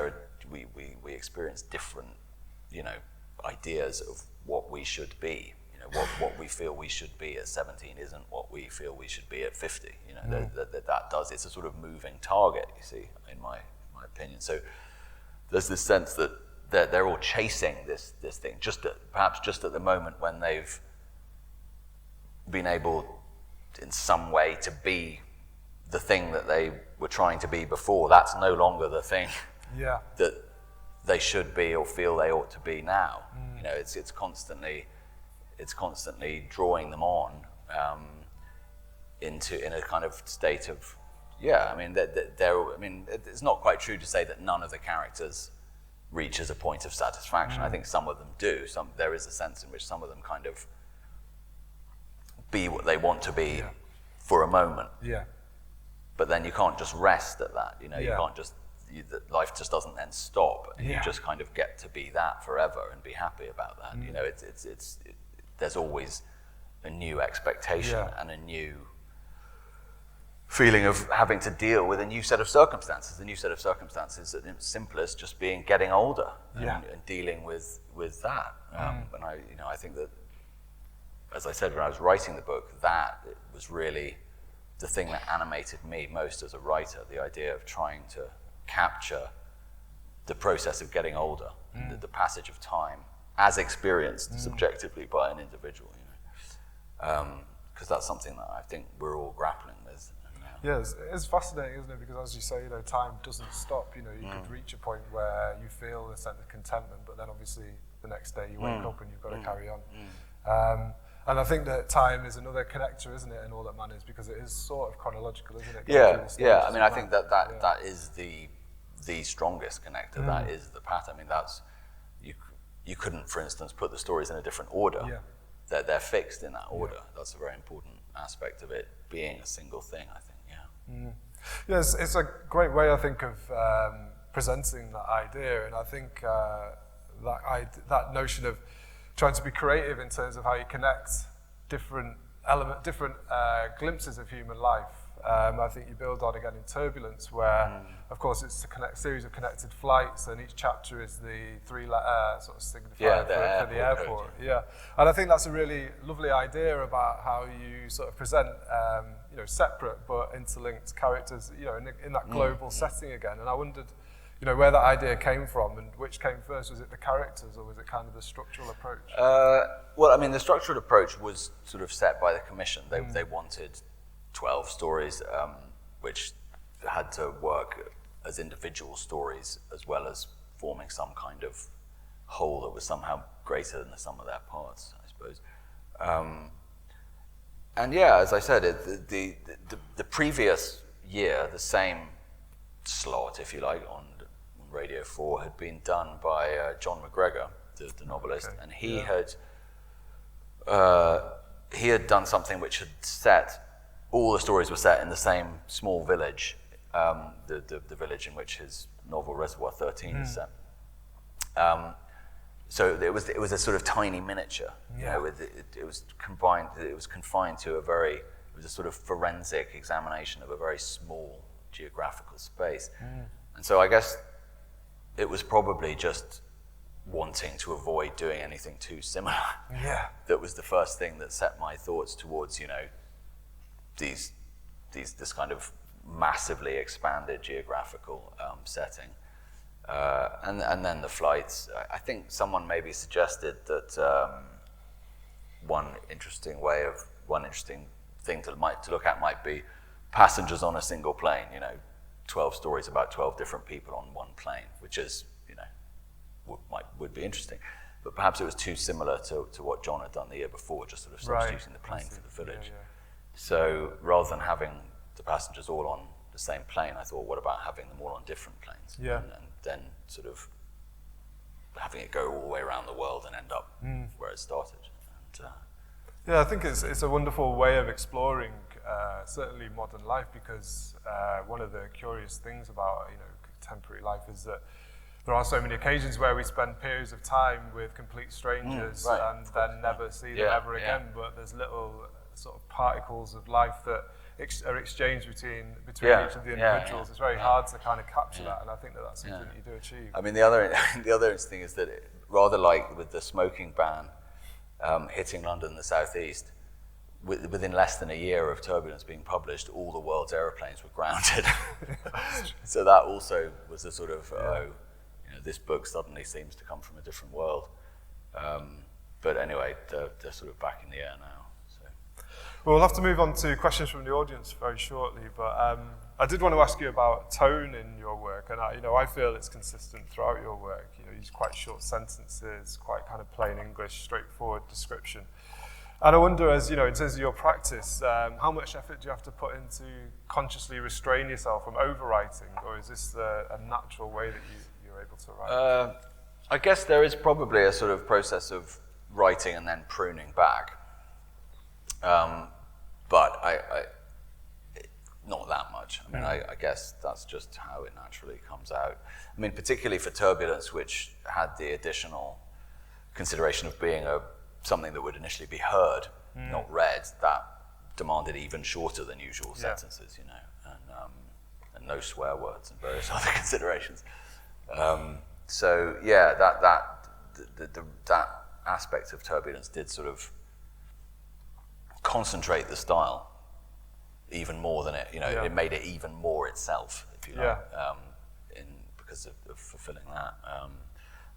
we experience different, ideas of what we should be. What we feel we should be at 17 isn't what we feel we should be at 50. That does, it's a sort of moving target, you see, in my opinion. So there's this sense that they're all chasing this thing, perhaps just at the moment when they've been able, in some way, to be the thing that they were trying to be before. That's no longer the thing that they should be or feel they ought to be now. It's constantly drawing them on in a kind of state of. Yeah, I mean, it's not quite true to say that none of the characters reaches a point of satisfaction. I think some of them do. There is a sense in which some of them kind of be what they want to be for a moment. But then you can't just rest at that. You can't just. Life just doesn't then stop, and you just kind of get to be that forever and be happy about that. There's always a new expectation and a new feeling of having to deal with a new set of circumstances. The new set of circumstances, at its simplest, just being getting older and dealing with that. And I think that, as I said when I was writing the book, that it was really the thing that animated me most as a writer. The idea of trying to capture the process of getting older, the passage of time, as experienced subjectively by an individual. Because that's something that I think we're all grappling with. Yeah, it's fascinating, isn't it? Because as you say, time doesn't stop. You could reach a point where you feel a sense of contentment, but then obviously the next day you wake up and you've got to carry on. And I think that time is another connector, isn't it, in all that matters, because it is sort of chronological, isn't it? Yeah. I mean, I think that is the strongest connector. That is the pattern. I mean, that's you couldn't, for instance, put the stories in a different order. They're fixed in that order. That's a very important aspect of it being a single thing, I think. Yes, it's a great way, I think, of presenting that idea, and I think that notion of trying to be creative in terms of how you connect different glimpses of human life I think you build on again in Turbulence, where, of course, it's a series of connected flights, and each chapter is the three-letter sort of signifier for the airport. Yeah, and I think that's a really lovely idea about how you sort of present, separate but interlinked characters, in that global setting again. And I wondered, where that idea came from, and which came first. Was it the characters, or was it kind of the structural approach? Well, I mean, the structural approach was sort of set by the commission. They wanted 12 stories, which had to work as individual stories as well as forming some kind of whole that was somehow greater than the sum of their parts, I suppose. And yeah, as I said, the previous year, the same slot, if you like, on Radio 4 had been done by John McGregor, the novelist, and he had done something which had set, all the stories were set in the same small village, the village in which his novel Reservoir 13 is set. So it was a sort of tiny miniature. It was confined to it was a sort of forensic examination of a very small geographical space. And so I guess it was probably just wanting to avoid doing anything too similar. That was the first thing that set my thoughts towards, this kind of massively expanded geographical setting. And then the flights. I think someone maybe suggested that one interesting thing to look at might be passengers on a single plane. 12 stories about 12 different people on one plane, which is, would be interesting. But perhaps it was too similar to what John had done the year before, just sort of substituting the plane for the village. So rather than having the passengers all on the same plane, I thought, what about having them all on different planes? And then sort of having it go all the way around the world and end up where it started. And, I think it's a wonderful way of exploring certainly modern life, because one of the curious things about contemporary life is that there are so many occasions where we spend periods of time with complete strangers and then never see them ever again. But there's little sort of particles of life that are exchanged between each of the individuals. It's very hard to kind of capture that, and I think that's something that you do achieve. I mean, the other interesting thing is that rather like with the smoking ban hitting London and the southeast, within less than a year of Turbulence being published, all the world's aeroplanes were grounded. So that also was a sort of, this book suddenly seems to come from a different world. But anyway, they're sort of back in the air now. So. Well, we'll have to move on to questions from the audience very shortly, but I did want to ask you about tone in your work, and I feel it's consistent throughout your work. You use quite short sentences, quite kind of plain English, straightforward description. And I wonder, in terms of your practice, how much effort do you have to put into consciously restrain yourself from overwriting, or is this a natural way that you're able to write? I guess there is probably a sort of process of writing and then pruning back, but I not that much. I mean, I guess that's just how it naturally comes out. I mean, particularly for Turbulence, which had the additional consideration of being something that would initially be heard, not read, that demanded even shorter than usual sentences, and no swear words and various other considerations. So yeah, that aspect of Turbulence did sort of concentrate the style even more than it made it even more itself, if you like, because of fulfilling that.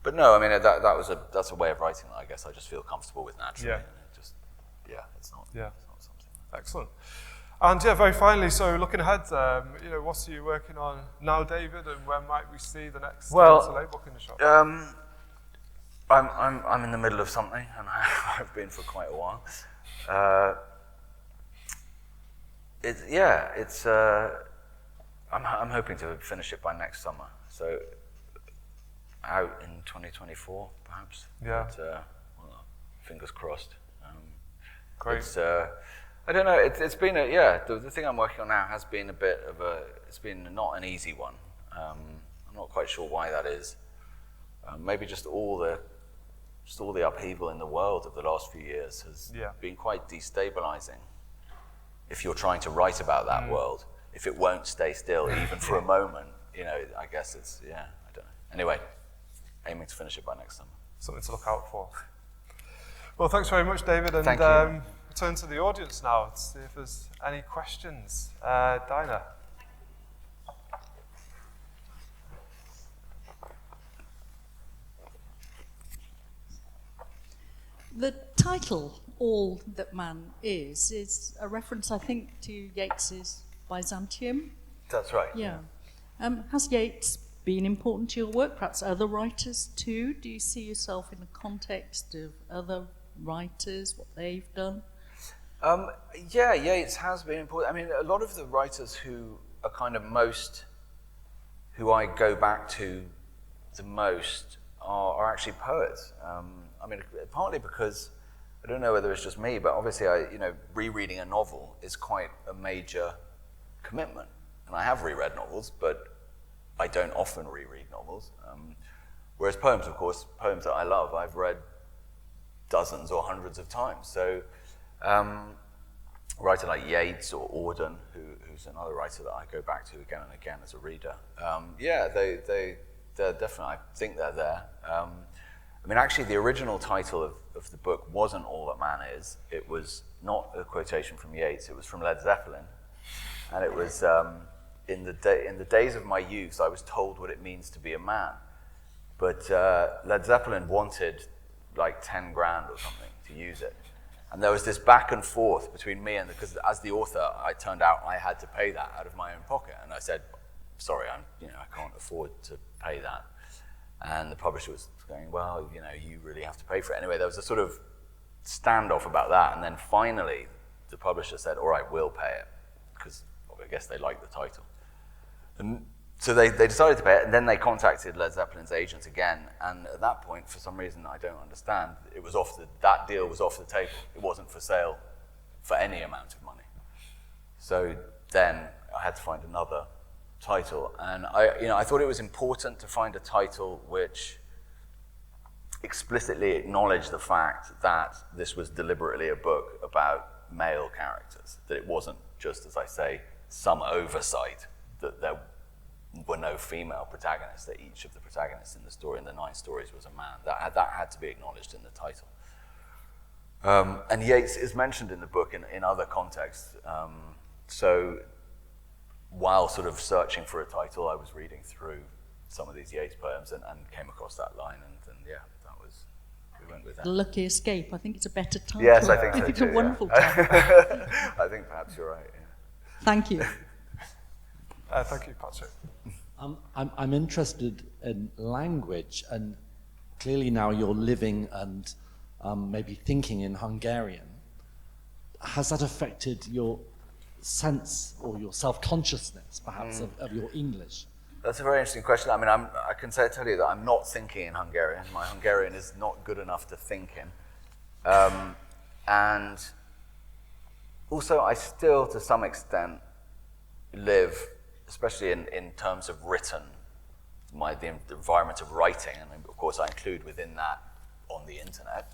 But no, I mean that's a way of writing that I guess I just feel comfortable with naturally. And it just, it's not something. Excellent. And very finally, so looking ahead, what are you working on now, David, and when might we see the next Szalay book in the shop? I'm in the middle of something, and I've been for quite a while. I'm hoping to finish it by next summer. So out in 2024, perhaps. But, fingers crossed. Great. I don't know. It's been the thing I'm working on now has been a bit of it's been not an easy one. I'm not quite sure why that is. Maybe just all the upheaval in the world of the last few years has been quite destabilizing if you're trying to write about that world, if it won't stay still even for a moment, I guess it's, I don't know. Anyway, aiming to finish it by next summer. Something to look out for. Well, thanks very much, David. And Thank you. We'll turn to the audience now to see if there's any questions. Dinah. The title, All That Man is a reference, I think, to Yeats's Byzantium. That's right. Yeah. Has Yeats been important to your work? Perhaps other writers too? Do you see yourself in the context of other writers, what they've done? Yeah, Yeats has been important. I mean, a lot of the writers who are kind of who I go back to the most are actually poets. I mean, partly because, I don't know whether it's just me, but obviously rereading a novel is quite a major commitment. And I have reread novels, but I don't often reread novels. Whereas poems, of course, poems that I love, I've read dozens or hundreds of times. So a writer like Yeats or Auden, who's another writer that I go back to again and again as a reader, they're definitely, I think they're there. I mean, actually, the original title of the book wasn't All That Man Is. It was not a quotation from Yeats. It was from Led Zeppelin. And it was, in the days of my youth, I was told what it means to be a man. But Led Zeppelin wanted like 10 grand or something to use it. And there was this back and forth between me and, because as the author, it turned out I had to pay that out of my own pocket. And I said, sorry, I can't afford to pay that. And the publisher was going, well, you really have to pay for it. Anyway, there was a sort of standoff about that. And then finally, the publisher said, all right, we'll pay it. Because I guess they liked the title. And so they decided to pay it. And then they contacted Led Zeppelin's agent again. And at that point, for some reason I don't understand, that deal was off the table. It wasn't for sale for any amount of money. So then I had to find another title, and I thought it was important to find a title which explicitly acknowledged the fact that this was deliberately a book about male characters, that it wasn't just, as I say, some oversight, that there were no female protagonists, that each of the protagonists in the story, in the 9 stories, was a man. That had to be acknowledged in the title. And Yeats is mentioned in the book in other contexts. So while sort of searching for a title, I was reading through some of these Yeats poems and came across that line, and we went with that. Lucky Escape, I think it's a better title. Yes, I think so It's too, a wonderful yeah. title. I think perhaps you're right, yeah. Thank you. Thank you, Patrick. I'm interested in language, and clearly now you're living and maybe thinking in Hungarian. Has that affected your sense or your self-consciousness, perhaps, of your English? That's a very interesting question. I mean, I can tell you that I'm not thinking in Hungarian. My Hungarian is not good enough to think in. And also, I still, to some extent, live, especially in terms of written, the environment of writing, and of course I include within that on the internet.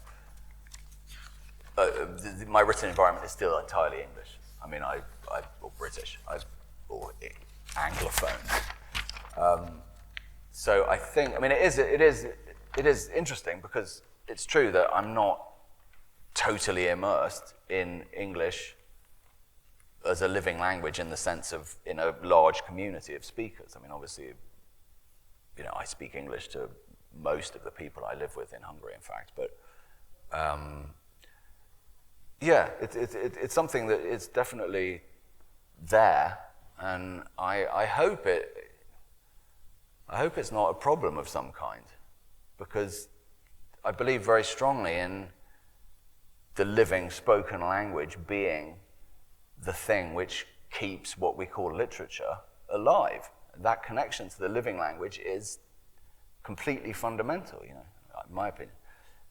My written environment is still entirely English. I mean, or British, or Anglophone. So I think, I mean, it is interesting because it's true that I'm not totally immersed in English as a living language in the sense of in a large community of speakers. I mean, obviously, I speak English to most of the people I live with in Hungary, in fact, but yeah, it's something that is definitely there, and I hope it's not a problem of some kind, because I believe very strongly in the living spoken language being the thing which keeps what we call literature alive. That connection to the living language is completely fundamental, in my opinion.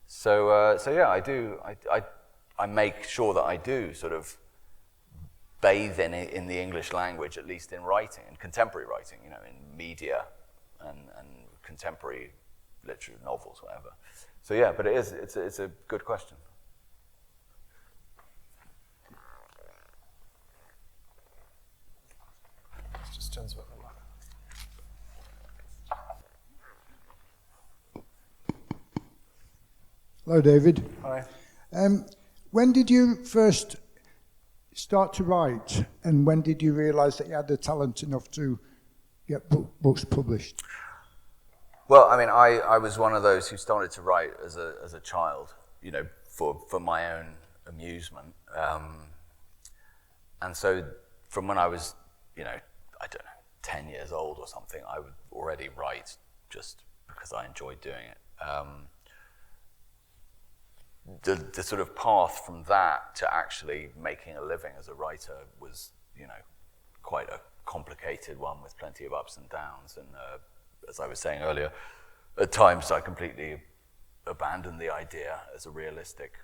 So yeah, I make sure that I do sort of bathe in the English language, at least in writing, in contemporary writing, in media and contemporary literature, novels, whatever. So yeah, but it's a good question. gentleman. Hello, David. Hi. When did you first start to write, and when did you realise that you had the talent enough to get books published? Well, I mean, I was one of those who started to write as a child, you know, for my own amusement. And so from when I was, you know, I don't know, 10 years old or something, I would already write just because I enjoyed doing it. The sort of path from that to actually making a living as a writer was, you know, quite a complicated one with plenty of ups and downs. And as I was saying earlier, at times I completely abandoned the idea as a realistic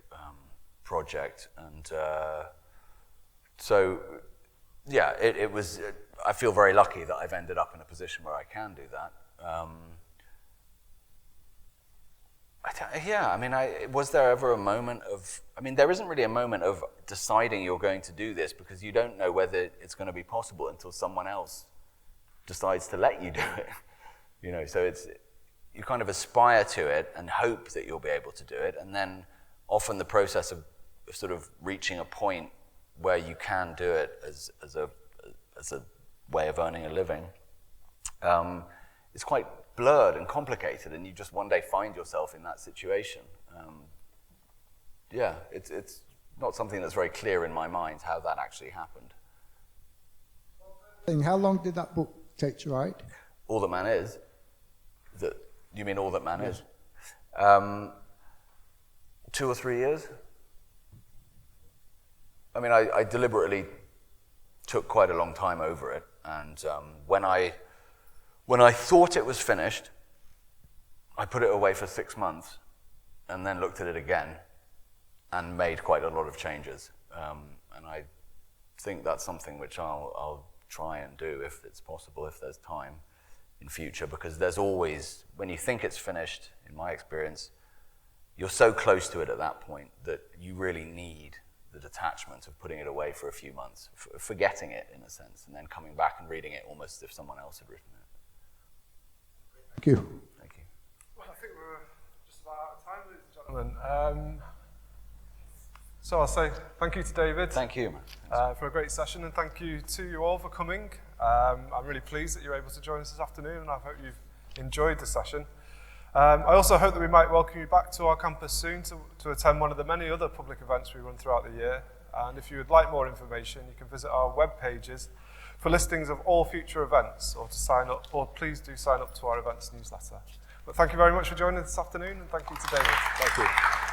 project. And so, yeah, it was, I feel very lucky that I've ended up in a position where I can do that. Yeah, I mean, was there ever a moment of, I mean, there isn't really a moment of deciding you're going to do this, because you don't know whether it's going to be possible until someone else decides to let you do it. You know, so you kind of aspire to it and hope that you'll be able to do it, and then often the process of sort of reaching a point where you can do it as a way of earning a living is quite blurred and complicated, and you just one day find yourself in that situation. Yeah, it's not something that's very clear in my mind how that actually happened. How long did that book take to write? All That Man Is? You mean All That Man Is? 2 or 3 years. I mean, I deliberately took quite a long time over it, and when I thought it was finished, I put it away for 6 months and then looked at it again and made quite a lot of changes. And I think that's something which I'll try and do if it's possible, if there's time in future, because there's always, when you think it's finished, in my experience, you're so close to it at that point that you really need the detachment of putting it away for a few months, forgetting it in a sense, and then coming back and reading it almost as if someone else had written it. Thank you. Thank you. Well, I think we're just about out of time, ladies and gentlemen. So I'll say thank you to David. Thank you, for a great session, and thank you to you all for coming. I'm really pleased that you're able to join us this afternoon, and I hope you've enjoyed the session. I also hope that we might welcome you back to our campus soon to attend one of the many other public events we run throughout the year. And if you would like more information, you can visit our web pages for listings of all future events, or to sign up, or please do sign up to our events newsletter. But thank you very much for joining us this afternoon, and thank you to David. Thank you.